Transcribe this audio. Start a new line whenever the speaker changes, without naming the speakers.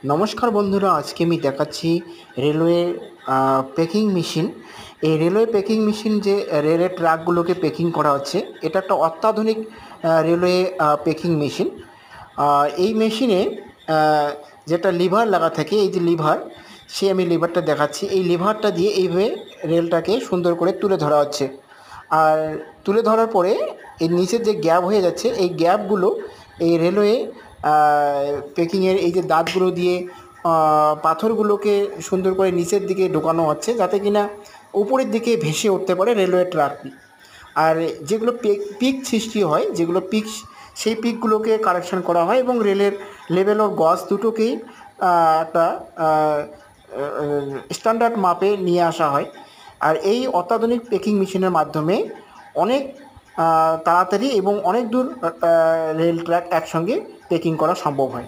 নমস্কার বন্ধুরা, আজকে আমি দেখাচ্ছি রেলওয়ে পেকিং মেশিন। এই রেলওয়ে পেকিং মেশিন যে রেলের ট্রাকগুলোকে পেকিং করা হচ্ছে, এটা একটা অত্যাধুনিক রেলওয়ে পেকিং মেশিন। এই মেশিনে যেটা লিভার লাগা থাকে, এই যে লিভার, আমি লিভারটা দেখাচ্ছি। এই লিভারটা দিয়ে এইভাবে রেলটাকে সুন্দর করে তুলে ধরা হচ্ছে। আর তুলে ধরার পরে এর নিচের যে গ্যাপ হয়ে যাচ্ছে, এই গ্যাপগুলো এই রেলওয়ে পেকিংয়ের এই যে দাঁতগুলো দিয়ে পাথরগুলোকে সুন্দর করে নিচের দিকে ঢোকানো হচ্ছে, যাতে কিনা উপরের দিকে ভেসে উঠতে পারে রেলওয়ে ট্র্যাকটি। আর যেগুলো পিক সৃষ্টি হয়, যেগুলো পিক, সেই পিকগুলোকে কারেকশন করা হয় এবং রেলের লেভেল ও গজ দুটোকেই একটা স্ট্যান্ডার্ড মাপে নিয়ে আসা হয়। আর এই অত্যাধুনিক পেকিং মেশিনের মাধ্যমে অনেক তাড়াতাড়ি এবং অনেক দূর রেল ট্র্যাক একসঙ্গে পেকিং করা সম্ভব হয়।